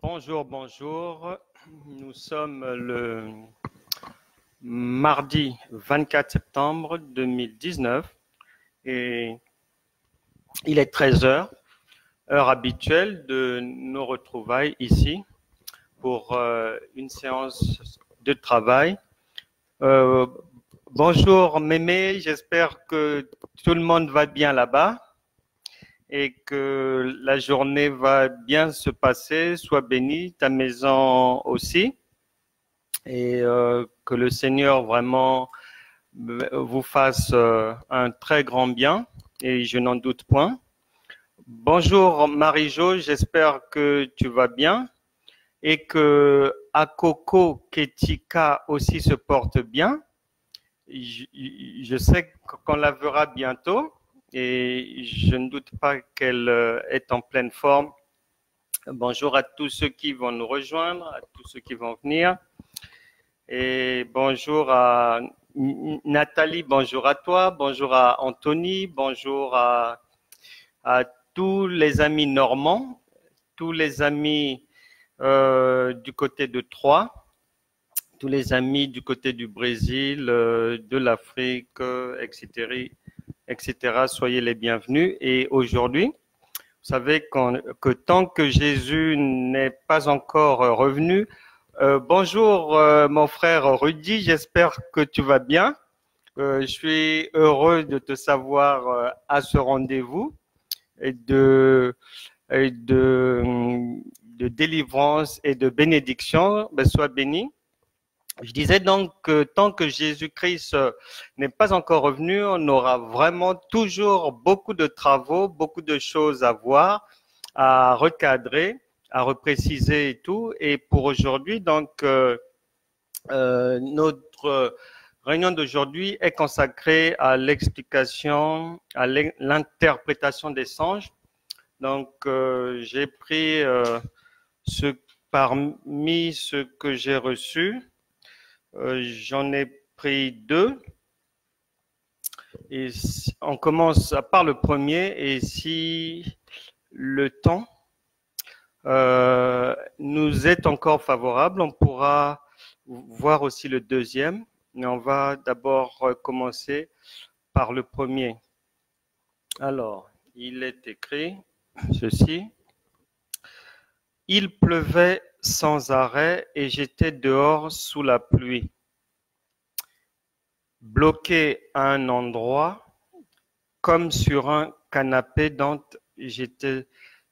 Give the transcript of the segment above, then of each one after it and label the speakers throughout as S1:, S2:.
S1: Bonjour, bonjour. Nous sommes le mardi 24 septembre 2019 et il est 13 heures, heure habituelle de nos retrouvailles ici pour une séance de travail. Bonjour Mémé, j'espère que tout le monde va bien là-bas et que la journée va bien se passer. Sois bénie, ta maison aussi, et que le Seigneur vraiment vous fasse un très grand bien, et je n'en doute point. Bonjour Marie-Jo, j'espère que tu vas bien et que Akoko Ketika aussi se porte bien. Je sais qu'on la verra bientôt et je ne doute pas qu'elle est en pleine forme. Bonjour à tous ceux qui vont nous rejoindre, à tous ceux qui vont venir. Et bonjour à Nathalie, bonjour à toi, bonjour à Anthony, bonjour à tous les amis normands, tous les amis du côté de Troyes, tous les amis du côté du Brésil, de l'Afrique, etc., etc. Soyez les bienvenus. Et aujourd'hui, vous savez que tant que Jésus n'est pas encore revenu, bonjour mon frère Rudy, j'espère que tu vas bien. Je suis heureux de te savoir à ce rendez-vous et de délivrance et de bénédiction. Sois béni. Je disais donc que tant que Jésus-Christ n'est pas encore revenu, on aura vraiment toujours beaucoup de travaux, beaucoup de choses à voir, à recadrer, à repréciser et tout. Et pour aujourd'hui, donc, notre réunion d'aujourd'hui est consacrée à l'explication, à l'interprétation des songes. Donc, j'ai pris parmi ceux que j'ai reçus. J'en ai pris deux. Et on commence par le premier. Et si le temps nous est encore favorable, on pourra voir aussi le deuxième. Mais on va d'abord commencer par le premier. Alors, il est écrit ceci. Il pleuvait sans arrêt et j'étais dehors sous la pluie, bloqué à un endroit, comme sur un canapé dont j'étais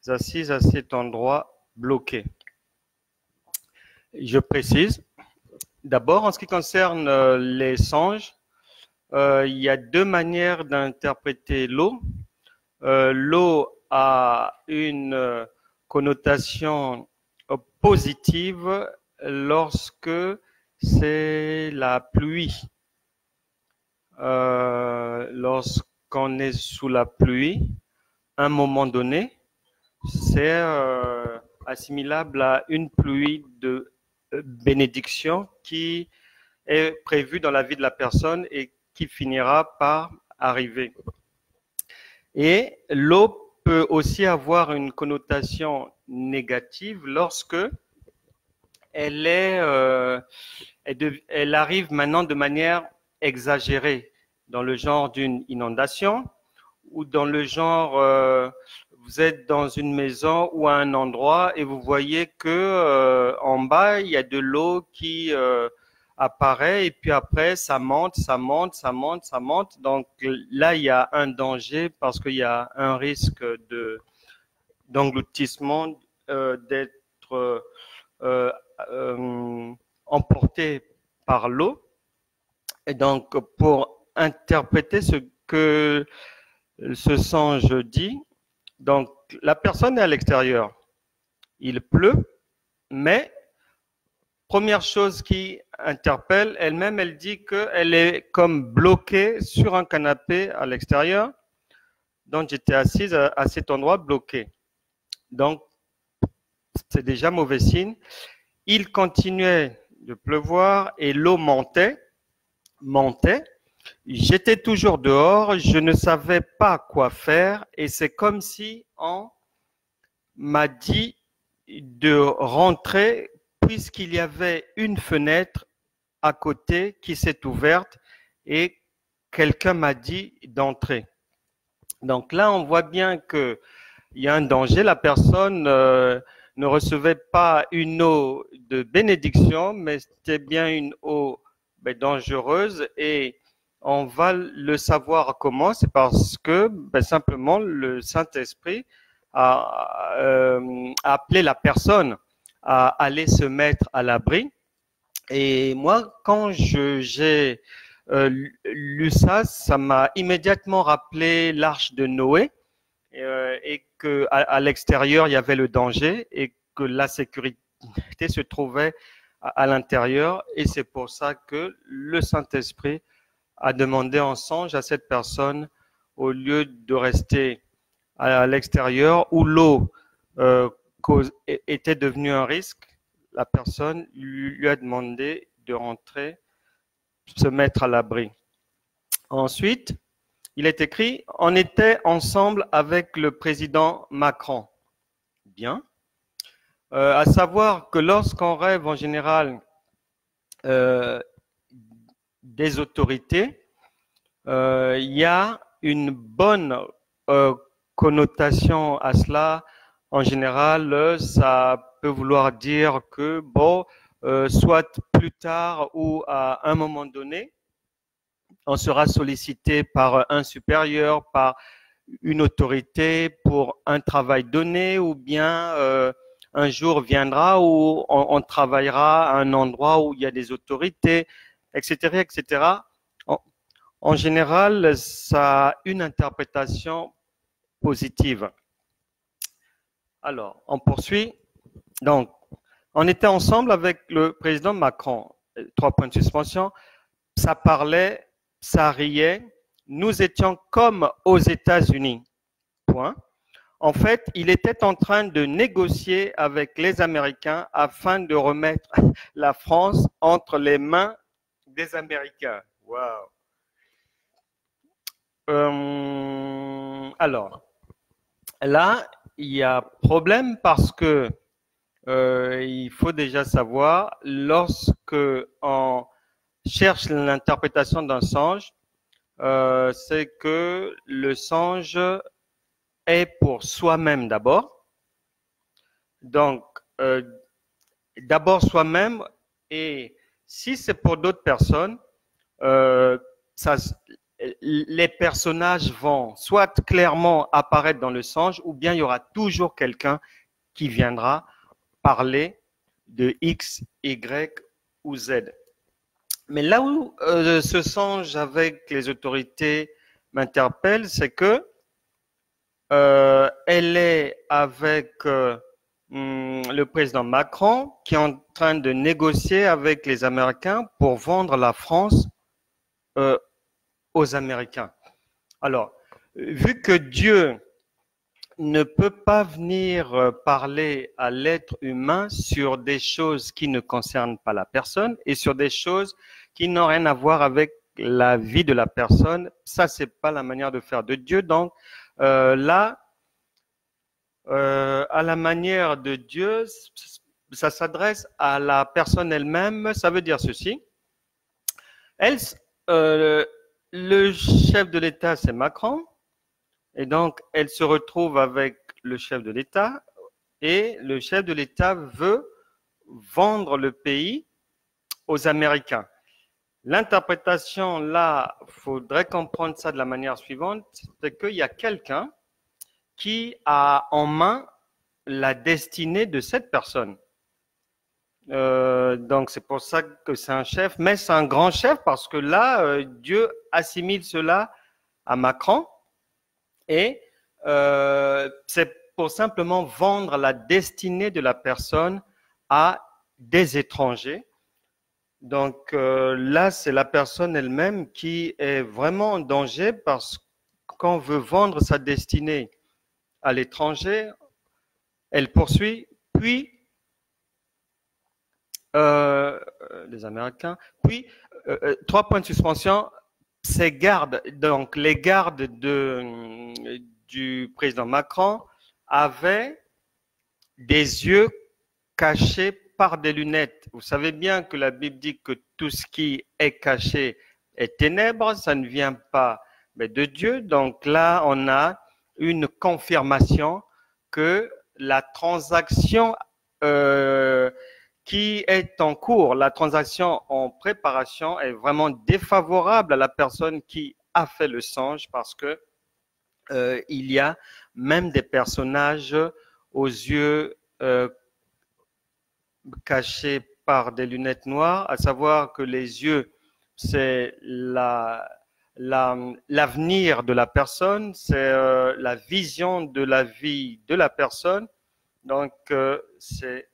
S1: assise à cet endroit bloqué. Je précise, d'abord en ce qui concerne les songes, il y a deux manières d'interpréter l'eau. L'eau a une connotation positive lorsque c'est la pluie. Lorsqu'on est sous la pluie, à un moment donné, c'est assimilable à une pluie de bénédiction qui est prévue dans la vie de la personne et qui finira par arriver. Et l'eau peut aussi avoir une connotation négative lorsque elle arrive maintenant de manière exagérée, dans le genre d'une inondation ou dans le genre vous êtes dans une maison ou à un endroit et vous voyez que en bas il y a de l'eau qui apparaît et puis après ça monte, ça monte, ça monte, ça monte. Donc là il y a un danger parce qu'il y a un risque d'engloutissement, d'être emporté par l'eau. Et donc pour interpréter ce que ce songe dit, donc la personne est à l'extérieur, il pleut, mais première chose qui interpelle, elle-même, elle dit qu'elle est comme bloquée sur un canapé à l'extérieur, donc j'étais assise à cet endroit bloqué. Donc, c'est déjà mauvais signe. Il continuait de pleuvoir et l'eau montait. J'étais toujours dehors, je ne savais pas quoi faire et c'est comme si on m'a dit de rentrer puisqu'il y avait une fenêtre à côté qui s'est ouverte et quelqu'un m'a dit d'entrer. Donc là, on voit bien qu'il y a un danger. La personne ne recevait pas une eau de bénédiction, mais c'était bien une eau dangereuse et on va le savoir comment. C'est parce que simplement le Saint-Esprit a appelé la personne à aller se mettre à l'abri. Et moi, quand j'ai lu ça, ça m'a immédiatement rappelé l'arche de Noé et que à l'extérieur il y avait le danger et que la sécurité se trouvait à l'intérieur. Et c'est pour ça que le Saint-Esprit a demandé en songe à cette personne, au lieu de rester à l'extérieur où l'eau était devenue un risque, la personne lui a demandé de rentrer, se mettre à l'abri. Ensuite, il est écrit, on était ensemble avec le président Macron. Bien. À savoir que lorsqu'on rêve en général des autorités, il y a une bonne connotation à cela. En général, ça peut vouloir dire que, bon, soit plus tard ou à un moment donné, on sera sollicité par un supérieur, par une autorité pour un travail donné, ou bien un jour viendra où on travaillera à un endroit où il y a des autorités, etc., etc. En général, ça a une interprétation positive. Alors, on poursuit. Donc, on était ensemble avec le président Macron. 3 points de suspension. Ça parlait, ça riait. Nous étions comme aux États-Unis. Point. En fait, il était en train de négocier avec les Américains afin de remettre la France entre les mains des Américains. Wow. Alors, là, il y a problème parce que il faut déjà savoir, lorsque on cherche l'interprétation d'un songe, c'est que le songe est pour soi-même d'abord. Donc, d'abord soi-même, et si c'est pour d'autres personnes, les personnages vont soit clairement apparaître dans le songe, ou bien il y aura toujours quelqu'un qui viendra parler de X, Y ou Z. Mais là où ce songe avec les autorités m'interpelle, c'est que elle est avec le président Macron qui est en train de négocier avec les Américains pour vendre la France aux Américains. Alors, vu que Dieu ne peut pas venir parler à l'être humain sur des choses qui ne concernent pas la personne et sur des choses qui n'ont rien à voir avec la vie de la personne, ça c'est pas la manière de faire de Dieu. Donc là, à la manière de Dieu, ça s'adresse à la personne elle-même. Ça veut dire ceci. Le chef de l'État, c'est Macron. Et donc, elle se retrouve avec le chef de l'État et le chef de l'État veut vendre le pays aux Américains. L'interprétation, là, il faudrait comprendre ça de la manière suivante, c'est qu'il y a quelqu'un qui a en main la destinée de cette personne. Donc, c'est pour ça que c'est un chef, mais c'est un grand chef parce que là, Dieu assimile cela à Macron. Et c'est pour simplement vendre la destinée de la personne à des étrangers. Donc là, c'est la personne elle-même qui est vraiment en danger parce qu'on veut vendre sa destinée à l'étranger. Elle poursuit, puis les Américains, puis 3 points de suspension. Ces gardes, donc les gardes du président Macron avaient des yeux cachés par des lunettes. Vous savez bien que la Bible dit que tout ce qui est caché est ténèbres, ça ne vient pas de Dieu. Donc là, on a une confirmation que la transaction qui est en cours, la transaction en préparation est vraiment défavorable à la personne qui a fait le songe parce que il y a même des personnages aux yeux cachés par des lunettes noires, à savoir que les yeux, c'est l'avenir de la personne, c'est la vision de la vie de la personne. Donc, c'est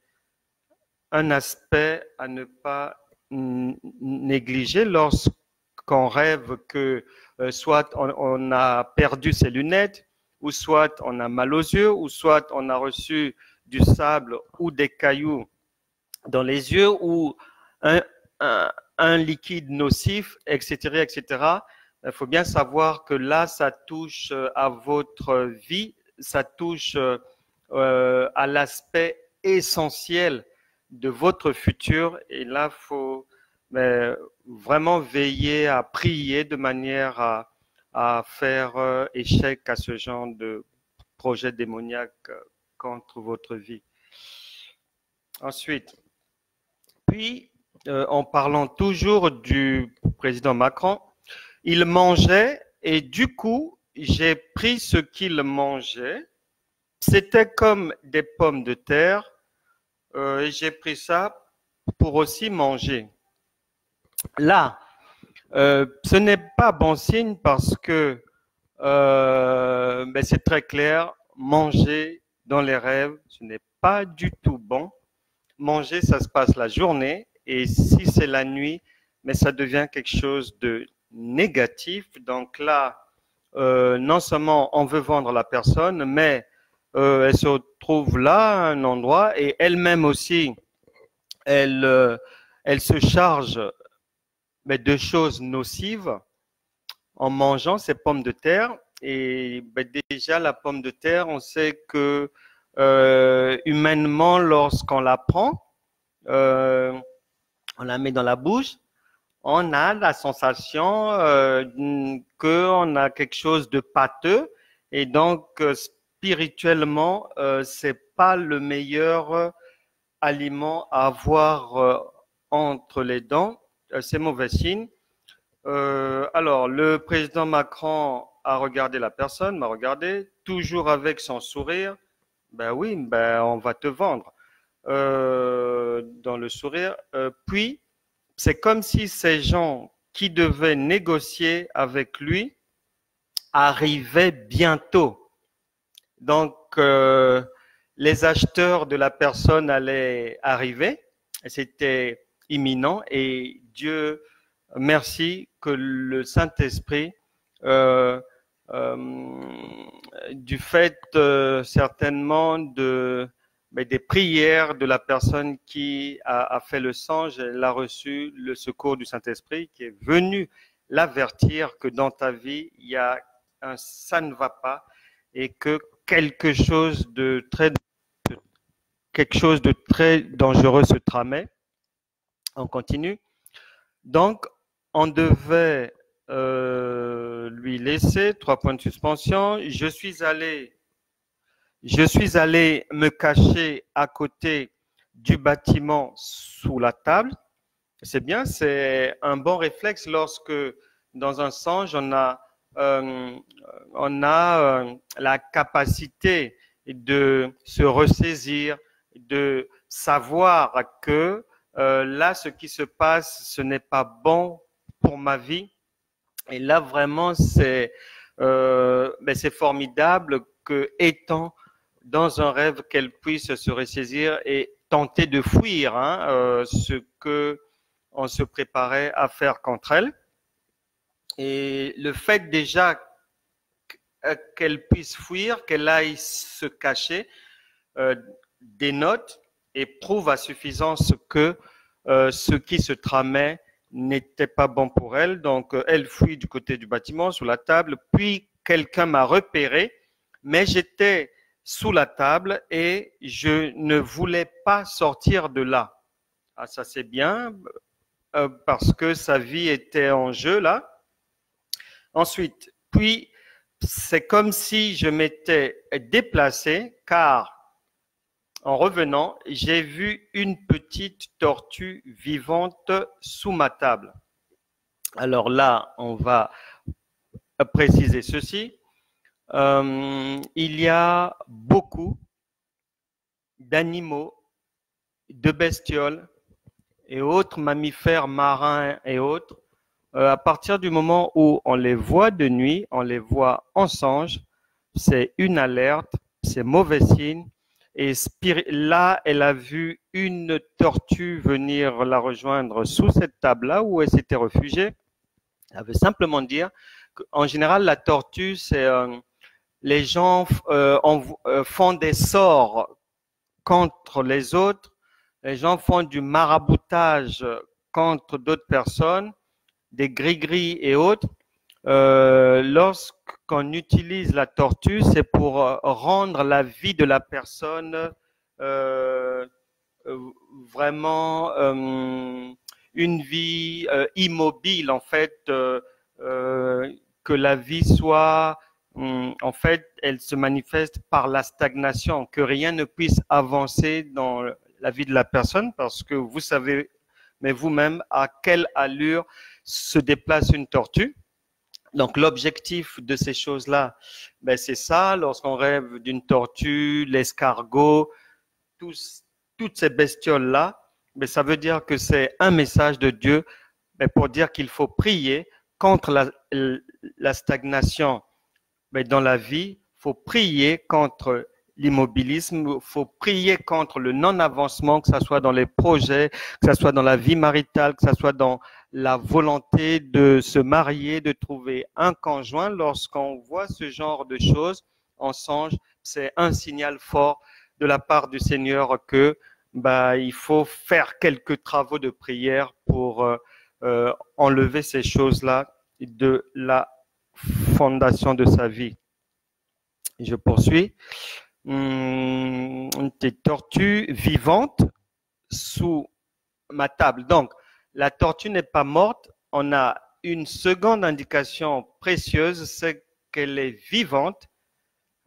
S1: un aspect à ne pas négliger lorsqu'on rêve que soit on a perdu ses lunettes, ou soit on a mal aux yeux, ou soit on a reçu du sable ou des cailloux dans les yeux, ou un liquide nocif, etc., etc. Il faut bien savoir que là, ça touche à votre vie, ça touche à l'aspect essentiel de votre futur. Et là, il faut vraiment veiller à prier de manière à faire échec à ce genre de projet démoniaque contre votre vie. Ensuite, puis, en parlant toujours du président Macron, il mangeait et du coup, j'ai pris ce qu'il mangeait. C'était comme des pommes de terre et j'ai pris ça pour aussi manger. Là, ce n'est pas bon signe parce que c'est très clair, manger dans les rêves, ce n'est pas du tout bon. Manger, ça se passe la journée et si c'est la nuit, mais ça devient quelque chose de négatif. Donc là, non seulement on veut vendre la personne, mais elle se trouve là, à un endroit, et elle-même aussi, elle se charge de choses nocives en mangeant ces pommes de terre. Et déjà, la pomme de terre, on sait que humainement, lorsqu'on la prend, on la met dans la bouche, on a la sensation qu'on a quelque chose de pâteux et donc spirituellement, c'est pas le meilleur aliment à avoir entre les dents. C'est mauvais signe. Alors, le président Macron a regardé la personne, m'a regardé, toujours avec son sourire. Ben oui, on va te vendre. Dans le sourire. Puis, c'est comme si ces gens qui devaient négocier avec lui arrivaient bientôt. Donc, les acheteurs de la personne allaient arriver. C'était imminent et Dieu merci que le Saint-Esprit, du fait certainement des prières de la personne qui a fait le songe, elle a reçu le secours du Saint-Esprit qui est venu l'avertir que dans ta vie, il y a ça ne va pas et que quelque chose de très dangereux se tramait. On continue. Donc, on devait lui laisser 3 points de suspension. Je suis allé me cacher à côté du bâtiment sous la table. C'est bien, c'est un bon réflexe lorsque dans un songe, on a la capacité de se ressaisir, de savoir que là, ce qui se passe, ce n'est pas bon pour ma vie. Et là, vraiment, c'est formidable que, étant dans un rêve, qu'elle puisse se ressaisir et tenter de fuir ce que on se préparait à faire contre elle. Et le fait déjà qu'elle puisse fuir, qu'elle aille se cacher, dénote et prouve à suffisance que ce qui se tramait n'était pas bon pour elle. Donc, elle fuit du côté du bâtiment, sous la table, puis quelqu'un m'a repéré, mais j'étais sous la table et je ne voulais pas sortir de là. Ah, ça c'est bien, parce que sa vie était en jeu là. Ensuite, puis c'est comme si je m'étais déplacé car en revenant, j'ai vu une petite tortue vivante sous ma table. Alors là, on va préciser ceci. Il y a beaucoup d'animaux, de bestioles et autres mammifères marins et autres. À partir du moment où on les voit de nuit, on les voit en songe, c'est une alerte, c'est mauvais signe. Et là, elle a vu une tortue venir la rejoindre sous cette table-là où elle s'était réfugiée. Ça veut simplement dire qu'en général, la tortue, c'est les gens font des sorts contre les autres, les gens font du maraboutage contre d'autres personnes, des gris-gris et autres. Lorsqu'on utilise la tortue, c'est pour rendre la vie de la personne vraiment une vie immobile, en fait, que la vie soit, en fait, elle se manifeste par la stagnation, que rien ne puisse avancer dans la vie de la personne, parce que vous savez, mais vous-même, à quelle allure se déplace une tortue. Donc, l'objectif de ces choses-là, ben, c'est ça. Lorsqu'on rêve d'une tortue, l'escargot, toutes ces bestioles-là, ben, ça veut dire que c'est un message de Dieu, ben, pour dire qu'il faut prier contre la stagnation, ben, dans la vie. Il faut prier contre l'immobilisme, il faut prier contre le non-avancement, que ce soit dans les projets, que ce soit dans la vie maritale, que ce soit dans la volonté de se marier, de trouver un conjoint. Lorsqu'on voit ce genre de choses en songe, c'est un signal fort de la part du Seigneur que il faut faire quelques travaux de prière pour enlever ces choses-là de la fondation de sa vie. Je poursuis. Une tortue vivante sous ma table. Donc, la tortue n'est pas morte. On a une seconde indication précieuse, c'est qu'elle est vivante.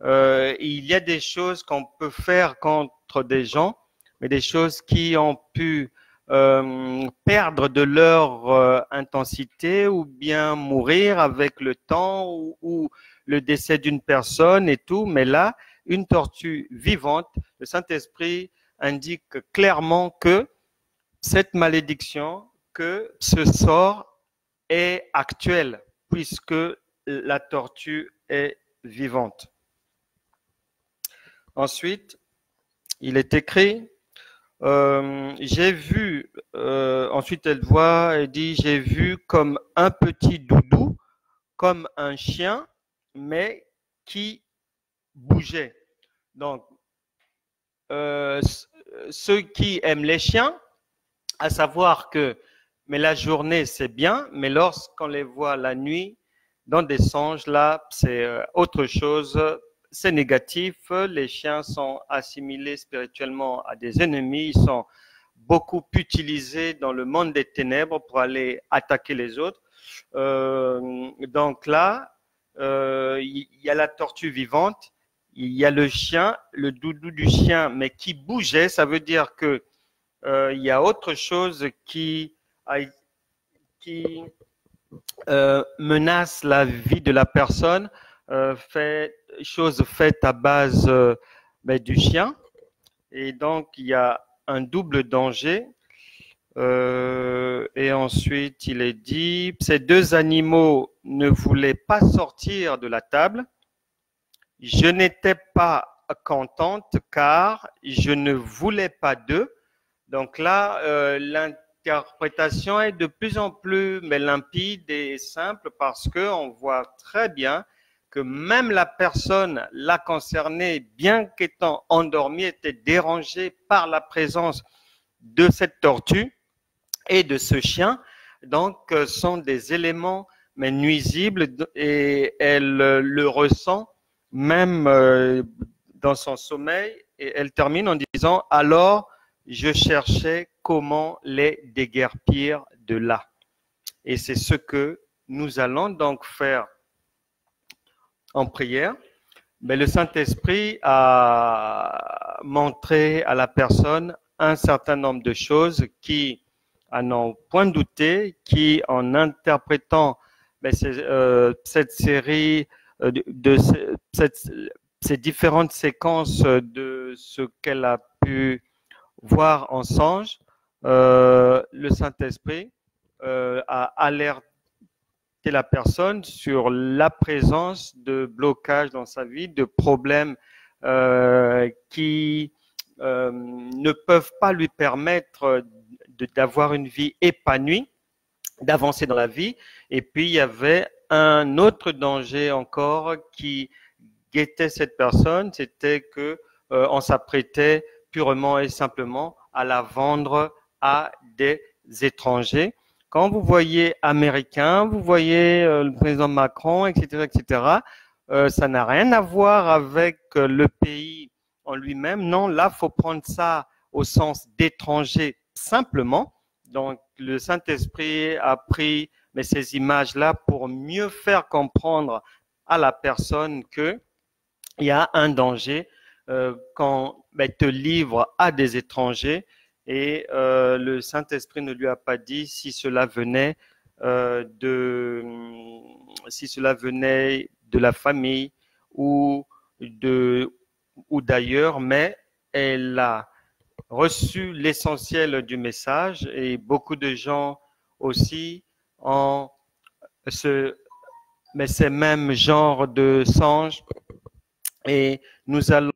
S1: Il y a des choses qu'on peut faire contre des gens, mais des choses qui ont pu perdre de leur intensité ou bien mourir avec le temps ou le décès d'une personne et tout. Mais là, une tortue vivante, le Saint-Esprit indique clairement que cette malédiction, que ce sort est actuel puisque la tortue est vivante. Ensuite, il est écrit, j'ai vu, ensuite elle dit, j'ai vu comme un petit doudou, comme un chien, mais qui bougeait. Donc, ceux qui aiment les chiens, à savoir que, mais la journée c'est bien, mais lorsqu'on les voit la nuit, dans des songes, là, c'est autre chose. C'est négatif. Les chiens sont assimilés spirituellement à des ennemis. Ils sont beaucoup utilisés dans le monde des ténèbres pour aller attaquer les autres. Donc là, il y a la tortue vivante, il y a le chien, le doudou du chien, mais qui bougeait. Ça veut dire que il y a autre chose qui menace la vie de la personne. Chose faite à base du chien. Et donc, il y a un double danger. Et ensuite, il est dit, ces deux animaux ne voulaient pas sortir de la table. Je n'étais pas contente car je ne voulais pas d'eux. Donc là, l'interprétation est de plus en plus limpide et simple parce qu'on voit très bien que même la personne là concernée, bien qu'étant endormie, était dérangée par la présence de cette tortue et de ce chien. Donc, sont des éléments nuisibles et elle le ressent même dans son sommeil et elle termine en disant « Alors, je cherchais comment les déguerpir de là. » Et c'est ce que nous allons donc faire en prière. Mais le Saint-Esprit a montré à la personne un certain nombre de choses qui, à n'en point douter, qui en interprétant cette série ces différentes séquences de ce qu'elle a pu voir en songe, le Saint-Esprit a alerté la personne sur la présence de blocages dans sa vie, de problèmes qui ne peuvent pas lui permettre d'avoir une vie épanouie, d'avancer dans la vie. Et puis, il y avait un autre danger encore qui guettait cette personne, c'était que on s'apprêtait purement et simplement à la vendre à des étrangers. Quand vous voyez américain, vous voyez le président Macron, etc., ça n'a rien à voir avec le pays en lui-même. Non, là, faut prendre ça au sens d'étranger simplement. Donc, le Saint-Esprit a pris ces images-là pour mieux faire comprendre à la personne que il y a un danger quand te livre à des étrangers. Et le Saint-Esprit ne lui a pas dit si cela venait de la famille ou d'ailleurs, mais elle a reçu l'essentiel du message et beaucoup de gens aussi ont ces mêmes genres de songes. Et nous allons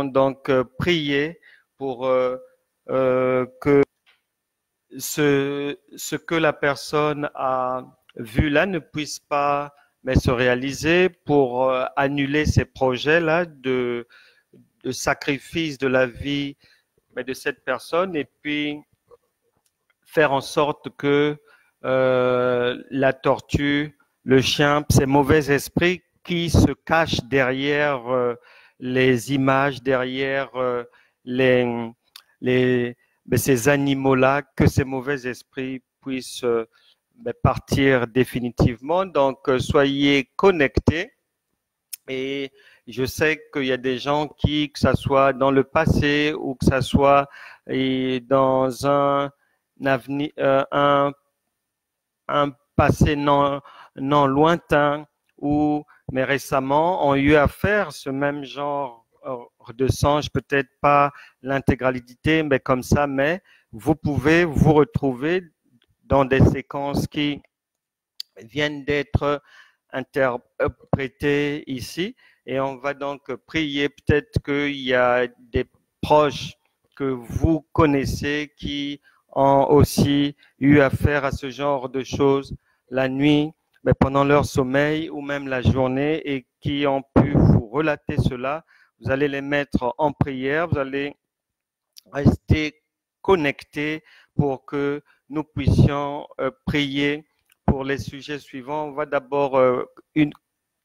S1: donc prier pour que ce que la personne a vu là ne puisse pas se réaliser, pour annuler ces projets-là de sacrifice de la vie de cette personne, et puis faire en sorte que la tortue, le chien, ces mauvais esprits qui se cachent derrière les images, derrière ces animaux-là, que ces mauvais esprits puissent partir définitivement. Donc, soyez connectés. Et je sais qu'il y a des gens qui, que ça soit dans le passé ou que ça soit dans un avenir, un passé non lointain, ou mais récemment ont eu à faire ce même genre de songe, peut-être pas l'intégralité, mais comme ça, mais vous pouvez vous retrouver dans des séquences qui viennent d'être interprétées ici. Et on va donc prier. Peut-être qu'il y a des proches que vous connaissez qui ont aussi eu affaire à ce genre de choses la nuit, mais pendant leur sommeil ou même la journée, et qui ont pu vous relater cela. Vous allez les mettre en prière, vous allez rester connectés pour que nous puissions prier pour les sujets suivants. On va d'abord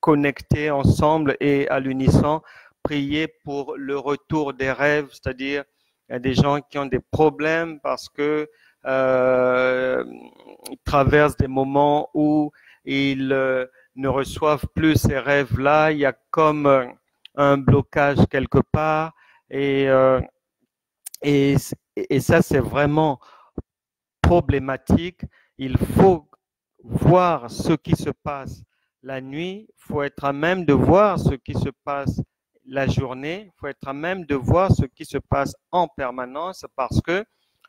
S1: connecter ensemble et à l'unisson, prier pour le retour des rêves, c'est-à-dire il y a des gens qui ont des problèmes parce que ils traversent des moments où ils ne reçoivent plus ces rêves-là. Il y a comme un blocage quelque part, et ça, c'est vraiment problématique. Il faut voir ce qui se passe la nuit, il faut être à même de voir ce qui se passe la journée, il faut être à même de voir ce qui se passe en permanence, parce que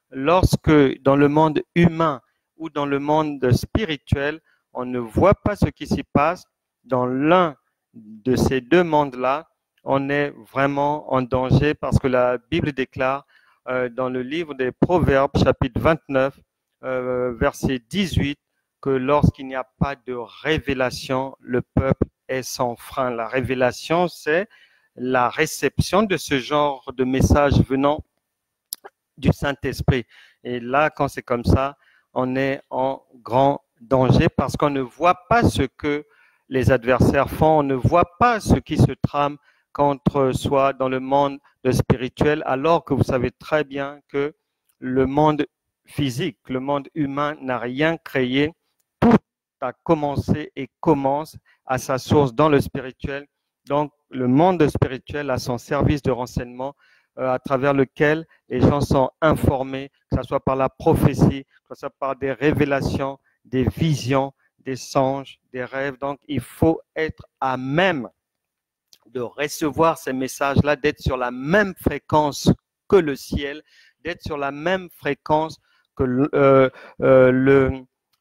S1: lorsque dans le monde humain ou dans le monde spirituel, on ne voit pas ce qui s'y passe, dans l'un de ces deux mondes-là, on est vraiment en danger, parce que la Bible déclare dans le livre des Proverbes, chapitre 29, verset 18, que lorsqu'il n'y a pas de révélation, le peuple est sans frein. La révélation, c'est la réception de ce genre de message venant du Saint-Esprit. Et là, quand c'est comme ça, on est en grand danger, parce qu'on ne voit pas ce que les adversaires font, on ne voit pas ce qui se trame contre soi dans le monde spirituel, alors que vous savez très bien que le monde physique, le monde humain n'a rien créé. Tout a commencé et commence à sa source dans le spirituel. Donc, le monde spirituel a son service de renseignement à travers lequel les gens sont informés, que ce soit par la prophétie, que ce soit par des révélations, des visions, des songes, des rêves. Donc, il faut être à même de recevoir ces messages-là, d'être sur la même fréquence que le ciel, d'être sur la même fréquence que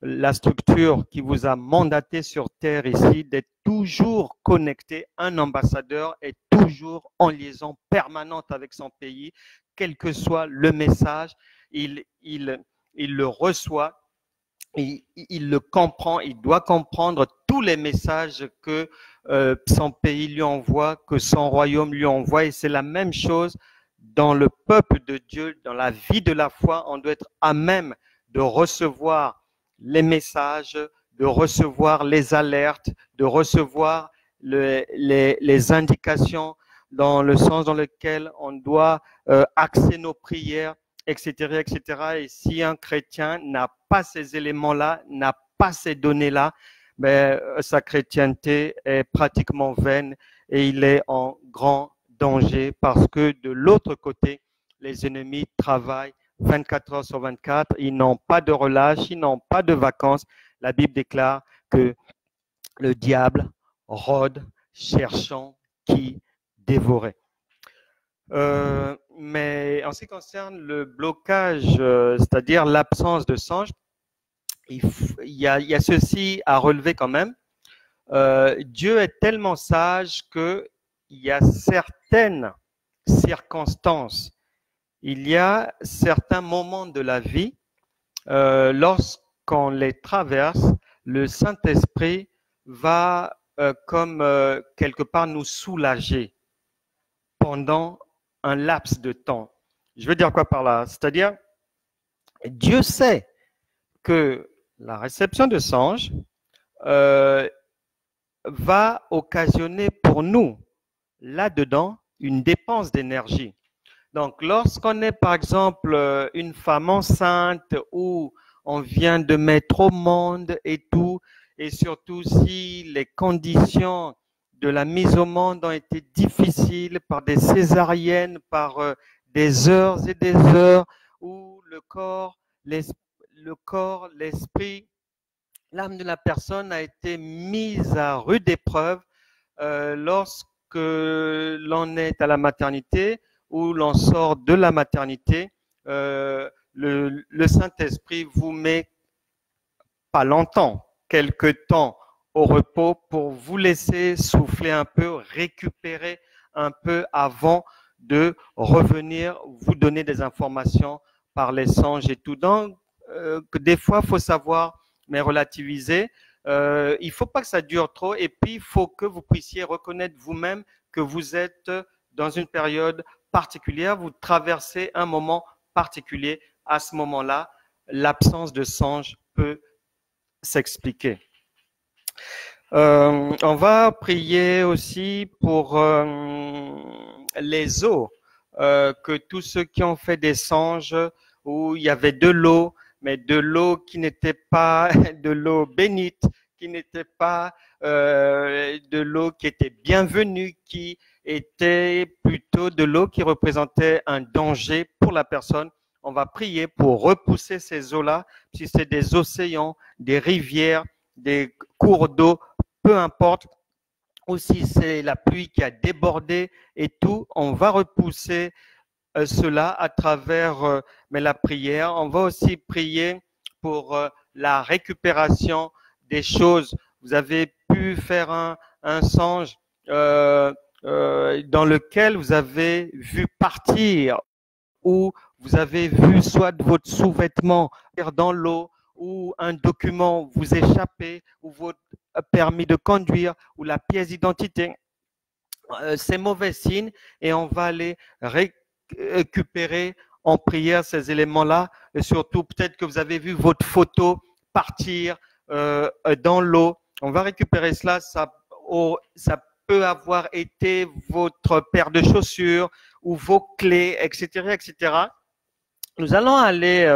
S1: la structure qui vous a mandaté sur Terre ici, d'être toujours connecté. Un ambassadeur est toujours en liaison permanente avec son pays, quel que soit le message, il le reçoit. Il le comprend, il doit comprendre tous les messages que son pays lui envoie, que son royaume lui envoie. Et c'est la même chose dans le peuple de Dieu, dans la vie de la foi. On doit être à même de recevoir les messages, de recevoir les alertes, de recevoir les indications dans le sens dans lequel on doit axer nos prières, etc., etc. Et si un chrétien n'a pas ces éléments-là, n'a pas ces données-là, ben, sa chrétienté est pratiquement vaine et il est en grand danger parce que de l'autre côté, les ennemis travaillent 24 heures sur 24, ils n'ont pas de relâche, ils n'ont pas de vacances. La Bible déclare que le diable rôde, cherchant qui dévorer. Mais en ce qui concerne le blocage, c'est-à-dire l'absence de songe, il y a ceci à relever quand même. Dieu est tellement sage qu'il y a certaines circonstances, il y a certains moments de la vie, lorsqu'on les traverse, le Saint-Esprit va comme quelque part nous soulager pendant un laps de temps. Je veux dire quoi par là? C'est-à-dire, Dieu sait que la réception de songes va occasionner pour nous, là-dedans, une dépense d'énergie. Donc, lorsqu'on est, par exemple, une femme enceinte ou on vient de mettre au monde et tout, et surtout si les conditions de la mise au monde ont été difficiles par des césariennes, par des heures et des heures où le corps, l'esprit, l'âme de la personne a été mise à rude épreuve lorsque l'on est à la maternité ou l'on sort de la maternité, le Saint-Esprit vous met pas longtemps, quelque temps au repos pour vous laisser souffler un peu, récupérer un peu avant de revenir vous donner des informations par les songes et tout. Donc, que des fois, il faut savoir, mais relativiser. Il ne faut pas que ça dure trop et puis il faut que vous puissiez reconnaître vous-même que vous êtes dans une période particulière, vous traversez un moment particulier. À ce moment-là, l'absence de songe peut s'expliquer. On va prier aussi pour les eaux, que tous ceux qui ont fait des songes où il y avait de l'eau, mais de l'eau qui n'était pas de l'eau bénite, qui n'était pas de l'eau qui était bienvenue, qui était plutôt de l'eau qui représentait un danger pour la personne. On va prier pour repousser ces eaux-là, si c'est des océans, des rivières, des cours d'eau, peu importe, ou si c'est la pluie qui a débordé et tout, on va repousser cela à travers mais la prière. On va aussi prier pour la récupération des choses. Vous avez pu faire un songe dans lequel vous avez vu partir ou vous avez vu soit votre sous-vêtement dans l'eau ou un document vous échapper ou votre permis de conduire ou la pièce d'identité. C'est mauvais signe et on va aller récupérer en prière ces éléments-là. Et surtout, peut-être que vous avez vu votre photo partir dans l'eau. On va récupérer cela. Ça peut avoir été votre paire de chaussures ou vos clés, etc., etc. Nous allons aller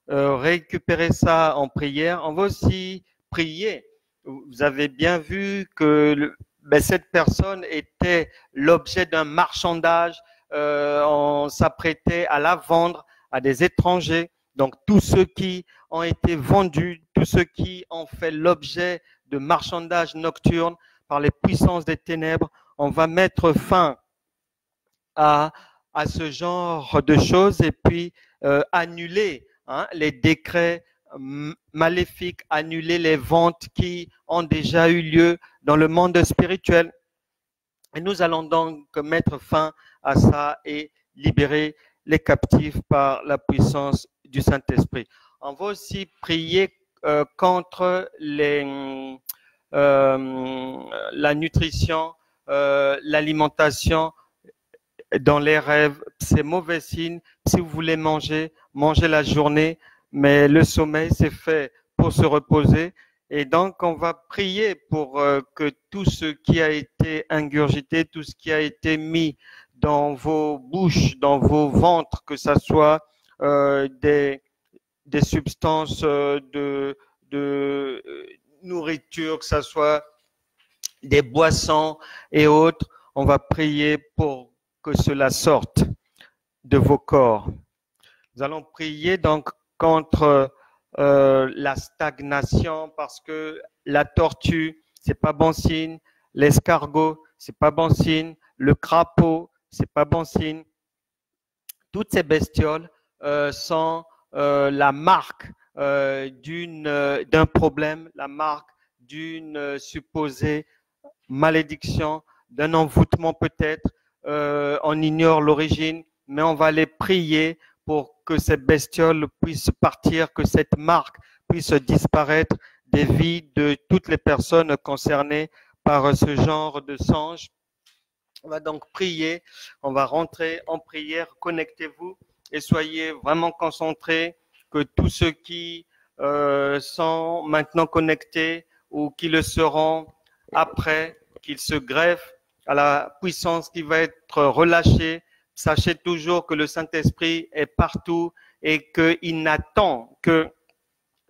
S1: récupérer ça en prière. On va aussi prier. Vous avez bien vu que cette personne était l'objet d'un marchandage. On s'apprêtait à la vendre à des étrangers. Donc, tous ceux qui ont été vendus, tous ceux qui ont fait l'objet de marchandage nocturne par les puissances des ténèbres, on va mettre fin à ce genre de choses et puis annuler les décrets maléfiques, annuler les ventes qui ont déjà eu lieu dans le monde spirituel. Et nous allons donc mettre fin à ça et libérer les captifs par la puissance du Saint-Esprit. On va aussi prier contre la nutrition, l'alimentation dans les rêves. C'est mauvais signe. Si vous voulez manger, mangez la journée, mais le sommeil, c'est fait pour se reposer. Et donc, on va prier pour que tout ce qui a été ingurgité, tout ce qui a été mis dans vos bouches, dans vos ventres, que ça soit des substances de nourriture, que ça soit des boissons et autres, on va prier pour que cela sorte de vos corps. Nous allons prier donc contre la stagnation, parce que la tortue, c'est pas bon signe, l'escargot, c'est pas bon signe, le crapaud, c'est pas bon signe. Toutes ces bestioles sont la marque d'un problème, la marque d'une supposée malédiction, d'un envoûtement peut-être. On ignore l'origine, mais on va les prier pour que ces bestioles puissent partir, que cette marque puisse disparaître des vies de toutes les personnes concernées par ce genre de songe. On va donc prier, on va rentrer en prière, connectez-vous et soyez vraiment concentrés, que tous ceux qui sont maintenant connectés ou qui le seront après, qu'ils se greffent à la puissance qui va être relâchée. Sachez toujours que le Saint-Esprit est partout et qu'il n'attend que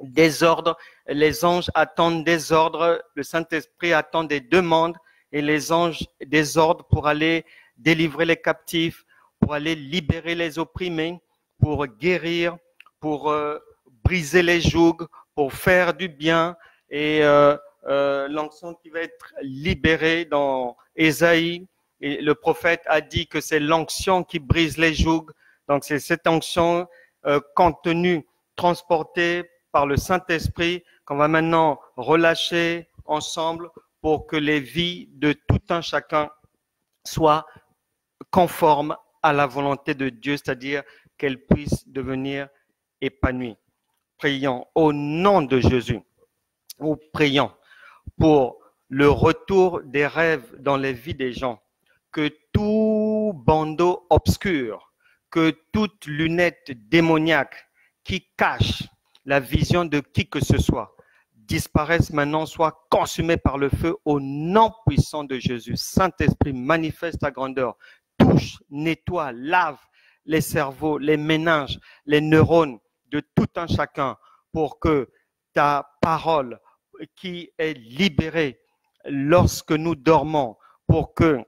S1: des ordres. Les anges attendent des ordres, le Saint-Esprit attend des demandes et les anges des ordres pour aller délivrer les captifs, pour aller libérer les opprimés, pour guérir, pour briser les jougs, pour faire du bien. Et l'onction qui va être libérée dans Ésaïe, et le prophète a dit que c'est l'onction qui brise les jougs. Donc c'est cette onction contenue, transportée par le Saint-Esprit qu'on va maintenant relâcher ensemble pour que les vies de tout un chacun soient conformes à la volonté de Dieu, c'est-à-dire qu'elles puissent devenir épanouies. Prions au nom de Jésus. Nous prions pour le retour des rêves dans les vies des gens, que tout bandeau obscur, que toute lunette démoniaque qui cache la vision de qui que ce soit disparaisse maintenant, soit consumée par le feu au nom puissant de Jésus. Saint-Esprit, manifeste ta grandeur, touche, nettoie, lave les cerveaux, les méninges, les neurones de tout un chacun pour que ta parole qui est libérée lorsque nous dormons, pour que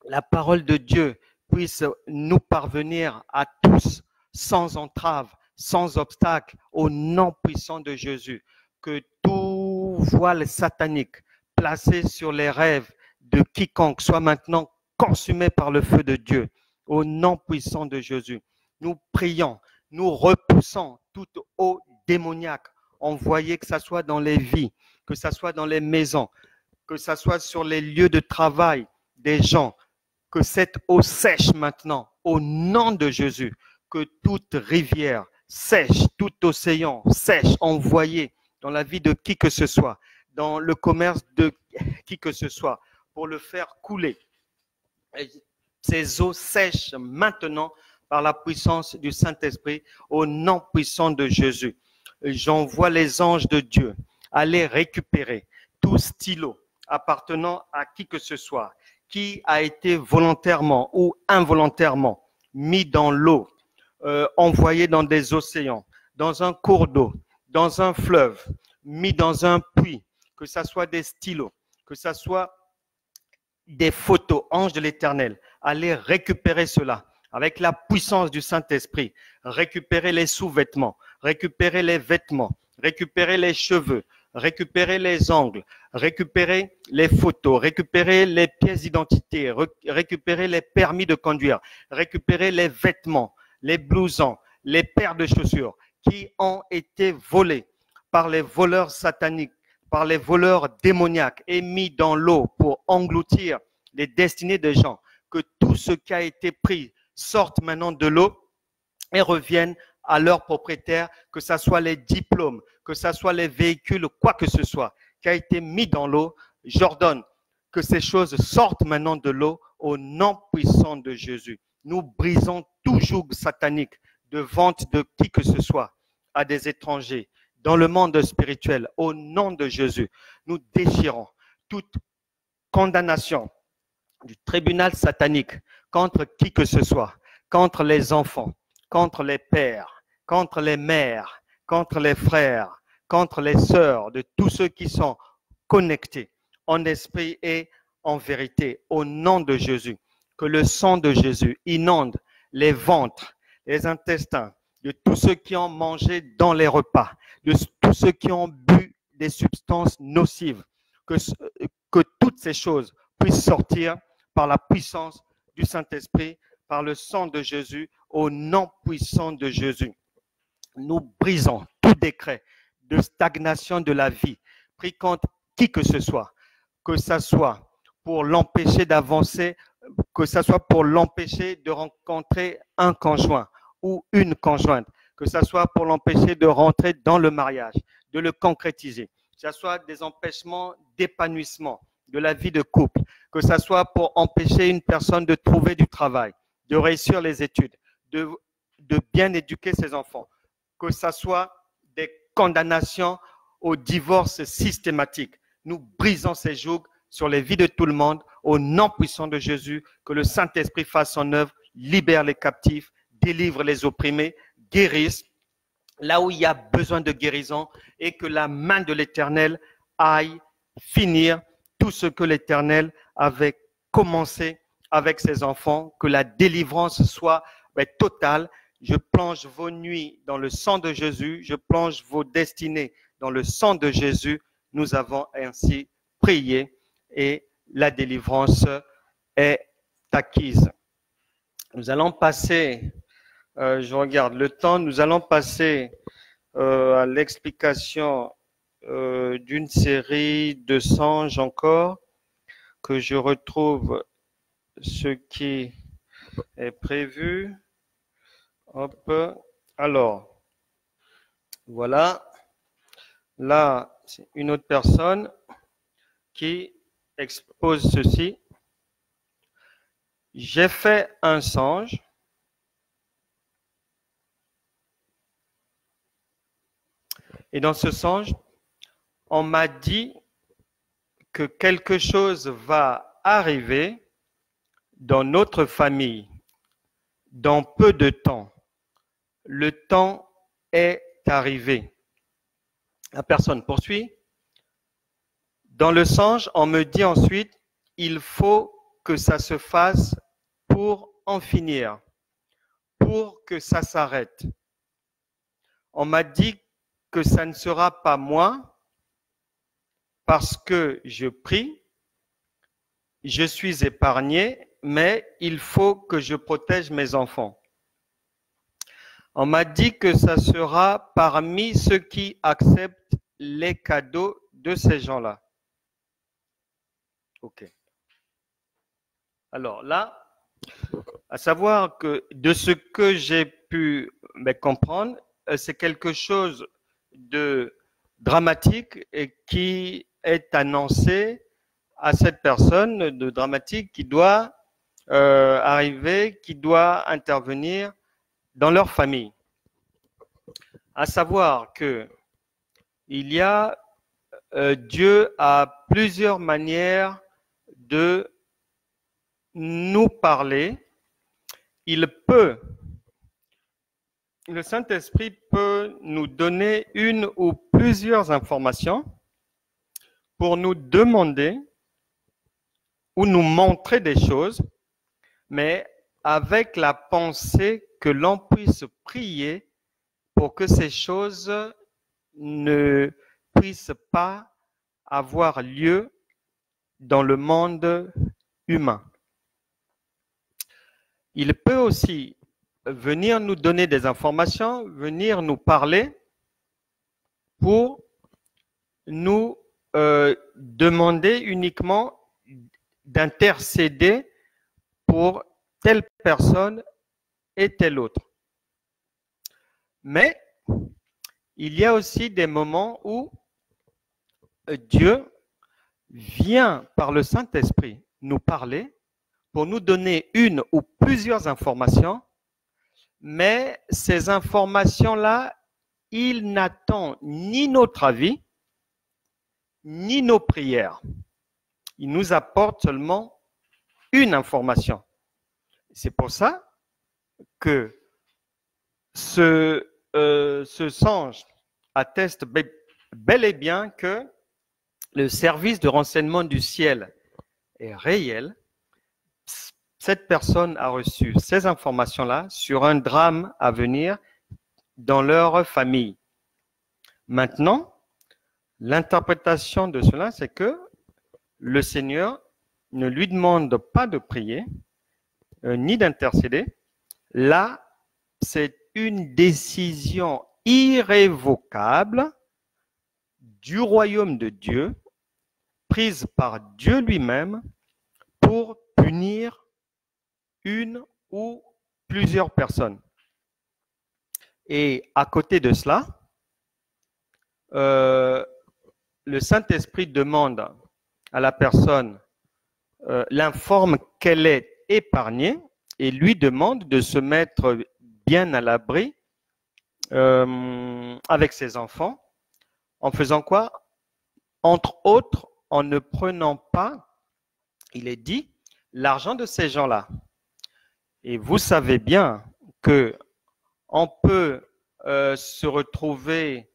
S1: la parole de Dieu puisse nous parvenir à tous sans entrave, sans obstacle, au nom puissant de Jésus. Que tout voile satanique placé sur les rêves de quiconque soit maintenant consumé par le feu de Dieu, au nom puissant de Jésus. Nous prions, nous repoussons toute eau démoniaque envoyée, que ce soit dans les vies, que ce soit dans les maisons, que ce soit sur les lieux de travail des gens, que cette eau sèche maintenant, au nom de Jésus, que toute rivière sèche, tout océan sèche, envoyé dans la vie de qui que ce soit, dans le commerce de qui que ce soit, pour le faire couler. Et ces eaux sèchent maintenant par la puissance du Saint-Esprit, au nom puissant de Jésus. J'envoie les anges de Dieu aller récupérer tout stylo, appartenant à qui que ce soit, qui a été volontairement ou involontairement mis dans l'eau, envoyé dans des océans, dans un cours d'eau, dans un fleuve, mis dans un puits, que ce soit des stylos, que ce soit des photos, anges de l'Éternel, allez récupérer cela avec la puissance du Saint-Esprit, récupérer les sous-vêtements, récupérer les vêtements, récupérer les cheveux, récupérer les ongles, récupérer les photos, récupérer les pièces d'identité, récupérer les permis de conduire, récupérer les vêtements, les blousons, les paires de chaussures qui ont été volés par les voleurs sataniques, par les voleurs démoniaques et mis dans l'eau pour engloutir les destinées des gens, que tout ce qui a été pris sorte maintenant de l'eau et revienne à leur propriétaire, que ce soit les diplômes, que ce soit les véhicules, quoi que ce soit, qui a été mis dans l'eau. J'ordonne que ces choses sortent maintenant de l'eau au nom puissant de Jésus. Nous brisons tout joug satanique de vente de qui que ce soit à des étrangers dans le monde spirituel. Au nom de Jésus, nous déchirons toute condamnation du tribunal satanique contre qui que ce soit, contre les enfants, contre les pères, contre les mères, contre les frères, contre les sœurs, de tous ceux qui sont connectés en esprit et en vérité, au nom de Jésus. Que le sang de Jésus inonde les ventres, les intestins de tous ceux qui ont mangé dans les repas, de tous ceux qui ont bu des substances nocives, que toutes ces choses puissent sortir par la puissance du Saint-Esprit, par le sang de Jésus, au nom puissant de Jésus. Nous brisons tout décret de stagnation de la vie pris contre qui que ce soit pour l'empêcher d'avancer, que ce soit pour l'empêcher de rencontrer un conjoint ou une conjointe, que ce soit pour l'empêcher de rentrer dans le mariage, de le concrétiser, que ce soit des empêchements d'épanouissement de la vie de couple, que ce soit pour empêcher une personne de trouver du travail, de réussir les études, de bien éduquer ses enfants, que ce soit des condamnations au divorce systématique. Nous brisons ces jougs sur les vies de tout le monde au nom puissant de Jésus, que le Saint-Esprit fasse son œuvre, libère les captifs, délivre les opprimés, guérisse là où il y a besoin de guérison et que la main de l'Éternel aille finir tout ce que l'Éternel avait commencé avec ses enfants, que la délivrance soit totale. Je plonge vos nuits dans le sang de Jésus, je plonge vos destinées dans le sang de Jésus. Nous avons ainsi prié et la délivrance est acquise. Nous allons passer, je regarde le temps, nous allons passer à l'explication d'une série de songes encore, que je retrouve ce qui est prévu. Hop, alors, voilà, là, c'est une autre personne qui expose ceci. J'ai fait un songe et dans ce songe, on m'a dit que quelque chose va arriver dans notre famille dans peu de temps. Le temps est arrivé. La personne poursuit. Dans le songe, on me dit ensuite, il faut que ça se fasse pour en finir, pour que ça s'arrête. On m'a dit que ça ne sera pas moi parce que je prie, je suis épargné, mais il faut que je protège mes enfants. On m'a dit que ça sera parmi ceux qui acceptent les cadeaux de ces gens-là. Ok. Alors là, à savoir que de ce que j'ai pu comprendre, c'est quelque chose de dramatique et qui est annoncé à cette personne de dramatique qui doit arriver, qui doit intervenir dans leur famille. À savoir que il y a Dieu a plusieurs manières de nous parler. Le Saint-Esprit peut nous donner une ou plusieurs informations pour nous demander ou nous montrer des choses, mais avec la pensée que l'on puisse prier pour que ces choses ne puissent pas avoir lieu dans le monde humain. Il peut aussi venir nous donner des informations, venir nous parler pour nous demander uniquement d'intercéder pour telle personne et telle autre. Mais il y a aussi des moments où Dieu vient par le Saint-Esprit nous parler pour nous donner une ou plusieurs informations, mais ces informations-là, il n'attend ni notre avis, ni nos prières. Il nous apporte seulement une information. C'est pour ça que ce songe atteste bel et bien que le service de renseignement du ciel est réel. Cette personne a reçu ces informations-là sur un drame à venir dans leur famille. Maintenant, l'interprétation de cela, c'est que le Seigneur ne lui demande pas de prier, ni d'intercéder. Là, c'est une décision irrévocable du royaume de Dieu, prise par Dieu lui-même pour punir une ou plusieurs personnes. Et à côté de cela, le Saint-Esprit demande à la personne, l'informe qu'elle est épargnée et lui demande de se mettre bien à l'abri avec ses enfants, en faisant quoi? Entre autres, en ne prenant pas, il est dit, l'argent de ces gens-là. Et vous savez bien que on peut se retrouver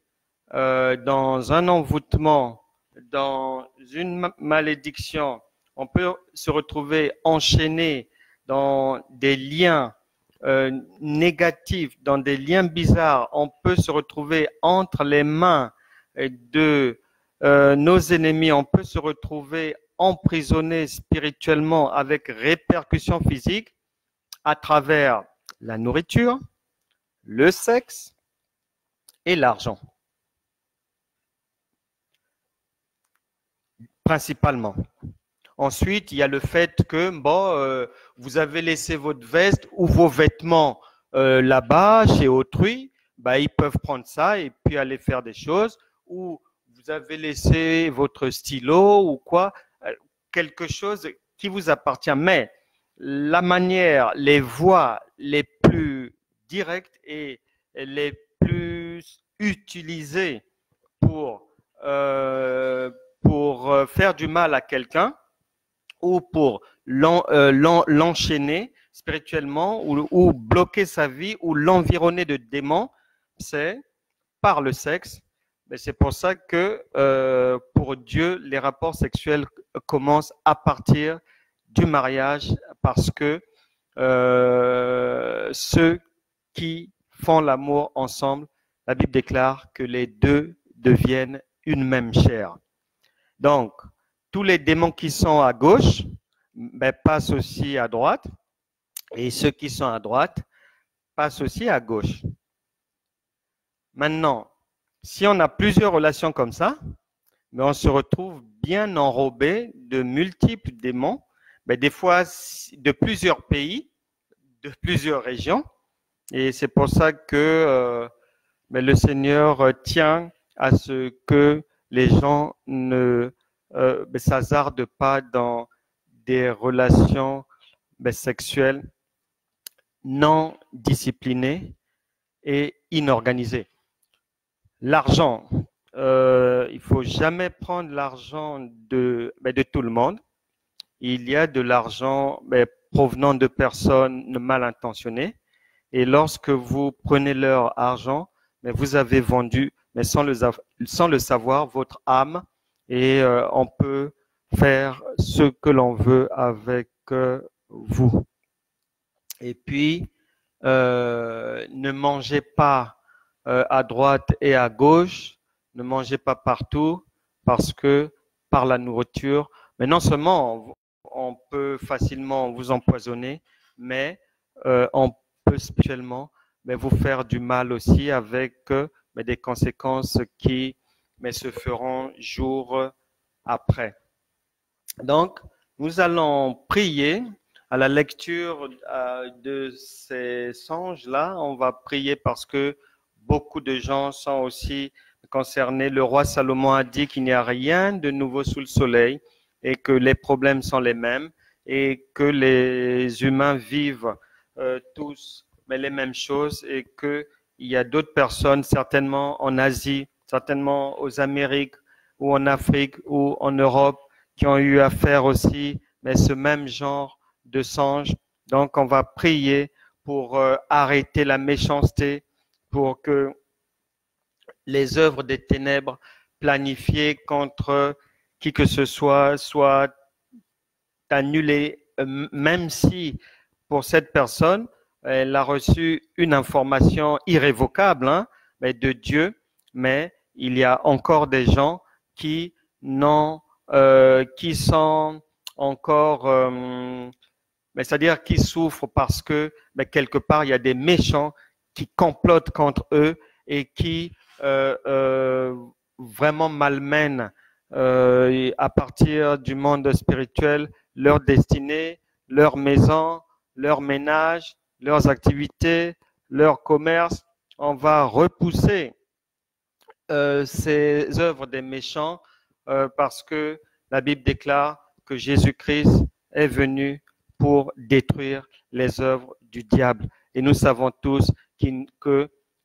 S1: dans un envoûtement, dans une malédiction, on peut se retrouver enchaîné dans des liens négatifs, dans des liens bizarres, on peut se retrouver entre les mains de nos ennemis, on peut se retrouver emprisonné spirituellement avec répercussions physiques à travers la nourriture, le sexe et l'argent. Principalement. Ensuite, il y a le fait que vous avez laissé votre veste ou vos vêtements là-bas, chez autrui, ils peuvent prendre ça et puis aller faire des choses. Ou vous avez laissé votre stylo ou quoi, quelque chose qui vous appartient. Mais la manière, les voies les plus directes et les plus utilisées pour faire du mal à quelqu'un ou pour l'enchaîner spirituellement ou bloquer sa vie ou l'environner de démons, c'est par le sexe. Mais c'est pour ça que pour Dieu, les rapports sexuels commencent à partir du mariage parce que ceux qui font l'amour ensemble, la Bible déclare que les deux deviennent une même chair. Donc, tous les démons qui sont à gauche passent aussi à droite et ceux qui sont à droite passent aussi à gauche. Maintenant, si on a plusieurs relations comme ça, on se retrouve bien enrobé de multiples démons, des fois de plusieurs pays, de plusieurs régions. Et c'est pour ça que le Seigneur tient à ce que les gens ne s'hasardent pas dans des relations sexuelles non disciplinées et inorganisées. L'argent, il faut jamais prendre l'argent de tout le monde. Il y a de l'argent provenant de personnes mal intentionnées. Et lorsque vous prenez leur argent, vous avez vendu, mais sans le savoir, votre âme. Et on peut faire ce que l'on veut avec vous. Et puis, ne mangez pas à droite et à gauche, ne mangez pas partout, parce que par la nourriture, mais non seulement on peut facilement vous empoisonner, mais on peut spirituellement vous faire du mal aussi avec des conséquences qui se feront jour après. Donc, nous allons prier à la lecture de ces songes-là. On va prier parce que beaucoup de gens sont aussi concernés. Le roi Salomon a dit qu'il n'y a rien de nouveau sous le soleil et que les problèmes sont les mêmes et que les humains vivent tous les mêmes choses et qu'il y a d'autres personnes, certainement en Asie, certainement aux Amériques ou en Afrique ou en Europe, qui ont eu à faire aussi ce même genre de songes. Donc, on va prier pour arrêter la méchanceté, pour que les œuvres des ténèbres planifiées contre qui que ce soit soient annulées, même si pour cette personne, elle a reçu une information irrévocable de Dieu, mais il y a encore des gens qui sont encore, c'est-à-dire qui souffrent parce que quelque part il y a des méchants qui complotent contre eux et qui vraiment malmènent à partir du monde spirituel leur destinée, leur maison, leur ménage, leurs activités, leur commerce. On va repousser ces œuvres des méchants parce que la Bible déclare que Jésus-Christ est venu pour détruire les œuvres du diable. Et nous savons tous qu'il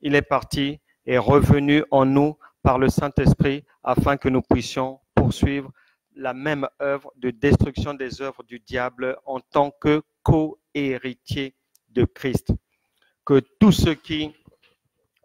S1: est parti et revenu en nous par le Saint-Esprit afin que nous puissions poursuivre la même œuvre de destruction des œuvres du diable en tant que co-héritiers de Christ. Que tous ceux qui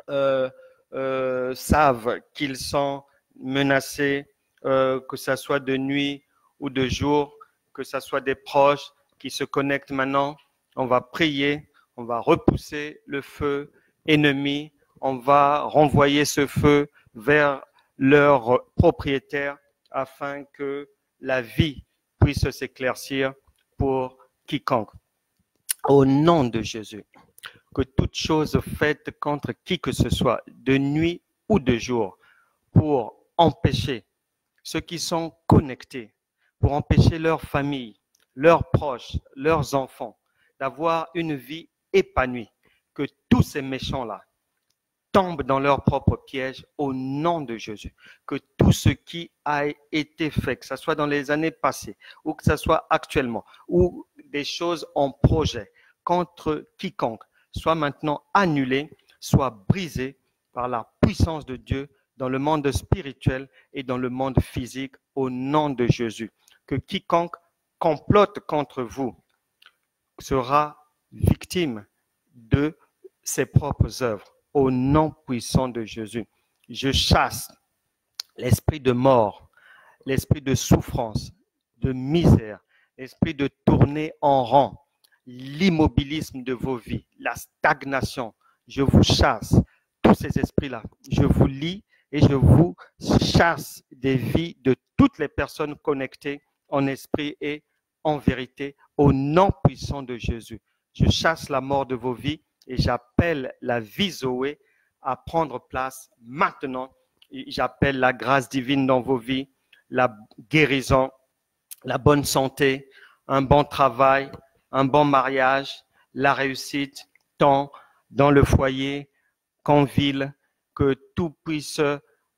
S1: savent qu'ils sont menacés, que ce soit de nuit ou de jour, que ce soit des proches qui se connectent maintenant, on va prier, on va repousser le feu ennemi, on va renvoyer ce feu vers leur propriétaire afin que la vie puisse s'éclaircir pour quiconque. Au nom de Jésus, que toute chose faite contre qui que ce soit, de nuit ou de jour, pour empêcher ceux qui sont connectés, pour empêcher leurs familles, leurs proches, leurs enfants, d'avoir une vie épanouie, que tous ces méchants-là tombent dans leur propre piège au nom de Jésus. Que tout ce qui a été fait, que ce soit dans les années passées ou que ce soit actuellement, ou des choses en projet contre quiconque, soit maintenant annulé, soit brisé par la puissance de Dieu dans le monde spirituel et dans le monde physique au nom de Jésus. Que quiconque complote contre vous sera victime de ses propres œuvres au nom puissant de Jésus. Je chasse l'esprit de mort, l'esprit de souffrance, de misère, l'esprit de tourner en rond, l'immobilisme de vos vies, la stagnation. Je vous chasse tous ces esprits-là. Je vous lie et je vous chasse des vies de toutes les personnes connectées en esprit et en vérité au nom puissant de Jésus. Je chasse la mort de vos vies et j'appelle la vie Zoé à prendre place maintenant. J'appelle la grâce divine dans vos vies, la guérison, la bonne santé, un bon travail, un bon mariage, la réussite, tant dans le foyer qu'en ville, que tout puisse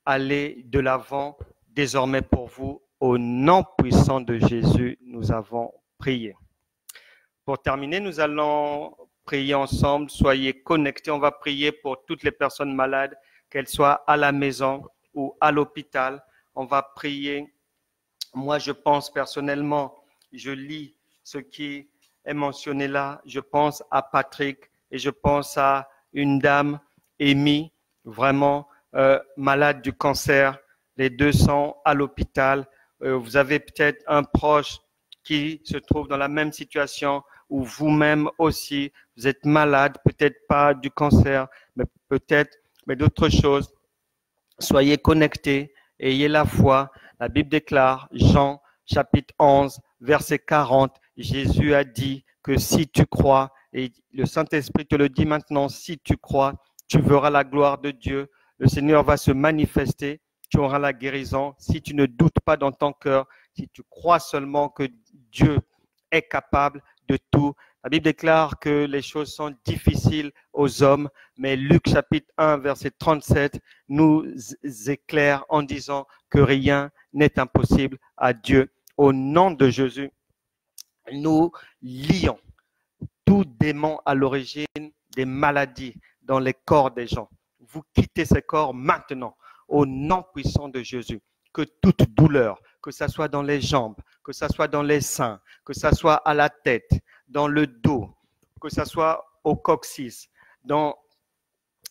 S1: aller de l'avant désormais pour vous. Au nom puissant de Jésus, nous avons prié. Pour terminer, nous allons prier ensemble. Soyez connectés. On va prier pour toutes les personnes malades, qu'elles soient à la maison ou à l'hôpital. On va prier. Moi, je pense personnellement, je lis ce qui est mentionné là. Je pense à Patrick et je pense à une dame, Amy, vraiment malade du cancer. Les deux sont à l'hôpital. Vous avez peut-être un proche qui se trouve dans la même situation ou vous-même aussi, vous êtes malade, peut-être pas du cancer, mais peut-être d'autres choses. Soyez connectés, ayez la foi. La Bible déclare, Jean chapitre 11, verset 40, Jésus a dit que si tu crois, et le Saint-Esprit te le dit maintenant, si tu crois, tu verras la gloire de Dieu. Le Seigneur va se manifester, tu auras la guérison. Si tu ne doutes pas dans ton cœur, si tu crois seulement que Dieu est capable de tout. La Bible déclare que les choses sont difficiles aux hommes, mais Luc chapitre 1, verset 37 nous éclaire en disant que rien n'est impossible à Dieu. Au nom de Jésus, nous lions tout démon à l'origine des maladies dans les corps des gens. Vous quittez ces corps maintenant, au nom puissant de Jésus. Que toute douleur, que ce soit dans les jambes, que ce soit dans les seins, que ce soit à la tête, dans le dos, que ce soit au coccyx, dans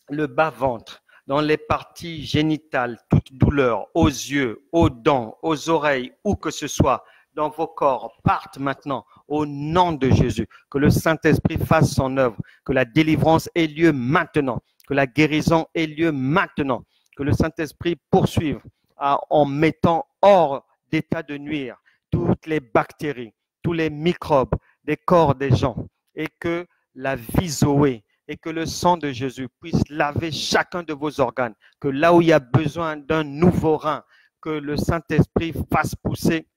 S1: le bas-ventre, dans les parties génitales, toute douleur, aux yeux, aux dents, aux oreilles, où que ce soit, dans vos corps, partent maintenant au nom de Jésus. Que le Saint-Esprit fasse son œuvre, que la délivrance ait lieu maintenant, que la guérison ait lieu maintenant, que le Saint-Esprit poursuive en mettant hors d'état de nuire toutes les bactéries, tous les microbes des corps des gens et que la vie Zoé et que le sang de Jésus puisse laver chacun de vos organes, que là où il y a besoin d'un nouveau rein, que le Saint-Esprit fasse pousser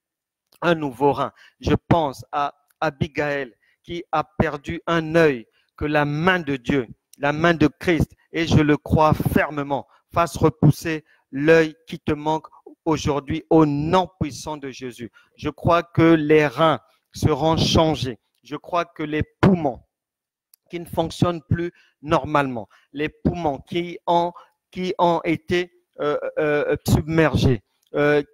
S1: un nouveau rein. Je pense à Abigail qui a perdu un œil, que la main de Dieu, la main de Christ, et je le crois fermement, fasse repousser l'œil qui te manque aujourd'hui au nom puissant de Jésus. Je crois que les reins seront changés. Je crois que les poumons qui ne fonctionnent plus normalement, les poumons qui ont été submergés,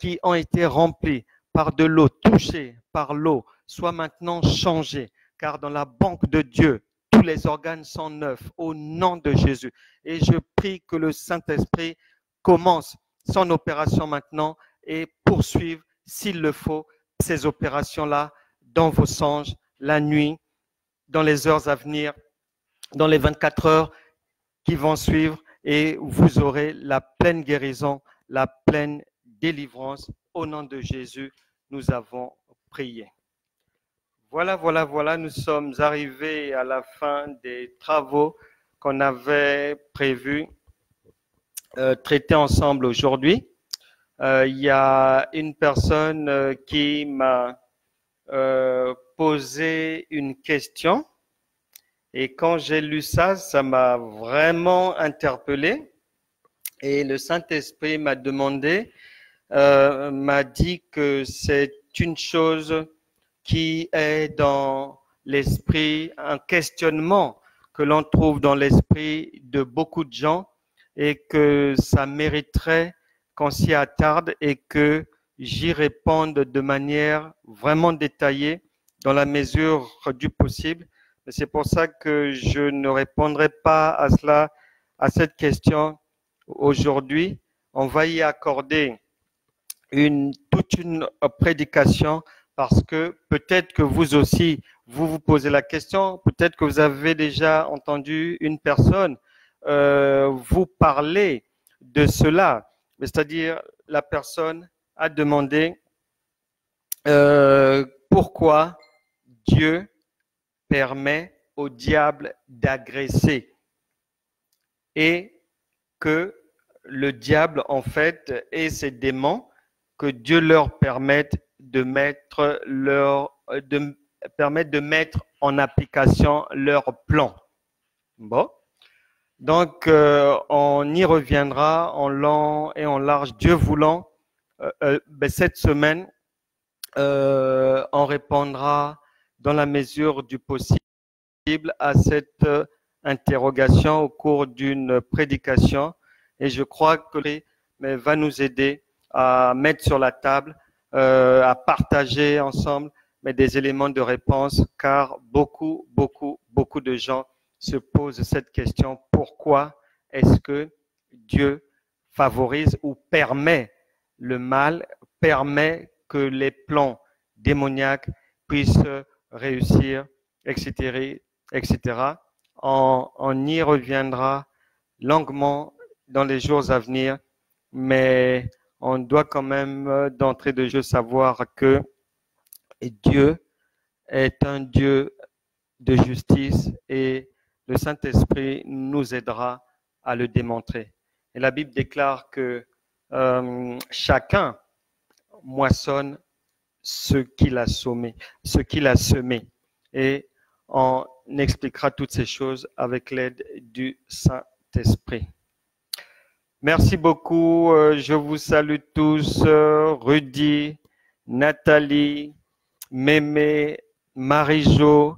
S1: qui ont été remplis par de l'eau, touchés par l'eau, soient maintenant changés, car dans la banque de Dieu, tous les organes sont neufs au nom de Jésus. Et je prie que le Saint-Esprit commence son opération maintenant et poursuive, s'il le faut, ces opérations-là dans vos songes, la nuit, dans les heures à venir, dans les 24 heures qui vont suivre, et vous aurez la pleine guérison, la pleine délivrance. Au nom de Jésus, nous avons prié. Voilà, nous sommes arrivés à la fin des travaux qu'on avait prévus traiter ensemble aujourd'hui. Il y a une personne qui m'a posé une question et quand j'ai lu ça, ça m'a vraiment interpellé et le Saint-Esprit m'a demandé, m'a dit que c'est une chose qui est dans l'esprit, un questionnement que l'on trouve dans l'esprit de beaucoup de gens et que ça mériterait qu'on s'y attarde et que j'y réponde de manière vraiment détaillée dans la mesure du possible. C'est pour ça que je ne répondrai pas à cela, à cette question aujourd'hui. On va y accorder toute une prédication parce que peut-être que vous aussi, vous posez la question, peut-être que vous avez déjà entendu une personne vous parler de cela. C'est-à-dire, la personne a demandé pourquoi Dieu permet au diable d'agresser et que le diable, en fait, et ses démons, que Dieu leur permette de mettre en application leur plan. Bon. Donc, on y reviendra en long et en large, Dieu voulant. Cette semaine, on répondra dans la mesure du possible à cette interrogation au cours d'une prédication. Et je crois que mais va nous aider à mettre sur la table, à partager ensemble, mais des éléments de réponse, car beaucoup de gens se posent cette question: pourquoi est-ce que Dieu favorise ou permet le mal, permet que les plans démoniaques puissent réussir, etc., etc. On y reviendra longuement dans les jours à venir, mais on doit quand même d'entrée de jeu savoir que Dieu est un Dieu de justice et le Saint-Esprit nous aidera à le démontrer. Et la Bible déclare que chacun moissonne ce qu'il a semé. Et on expliquera toutes ces choses avec l'aide du Saint-Esprit. Merci beaucoup. Je vous salue tous. Rudy, Nathalie, Mémé, Marie-Jo,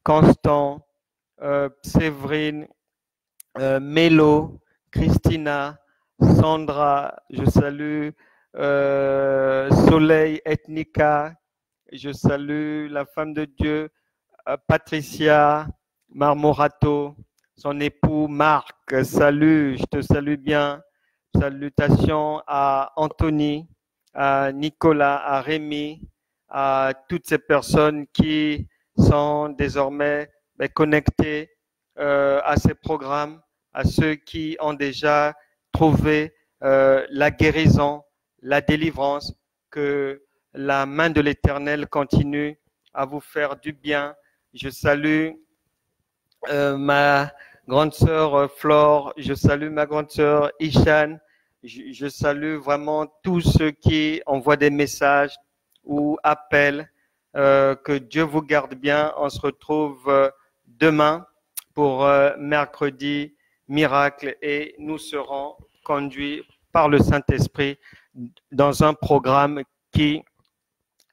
S1: Constant, Séverine, Mélo, Christina, Sandra, je salue Soleil, Ethnica, je salue la femme de Dieu, Patricia, Marmorato, son époux Marc, salut, je te salue bien. Salutations à Anthony, à Nicolas, à Rémi, à toutes ces personnes qui sont désormais connectées à ces programmes, à ceux qui ont déjà trouvé la guérison, la délivrance, que la main de l'Éternel continue à vous faire du bien. Je salue ma grande sœur Flore, je salue ma grande sœur Ishan, je salue vraiment tous ceux qui envoient des messages ou appellent. Que Dieu vous garde bien. On se retrouve demain pour mercredi miracle et nous serons conduits par le Saint-Esprit dans un programme qui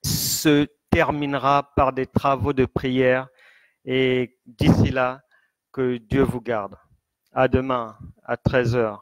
S1: se terminera par des travaux de prière. Et d'ici là, que Dieu vous garde. À demain, à 13h.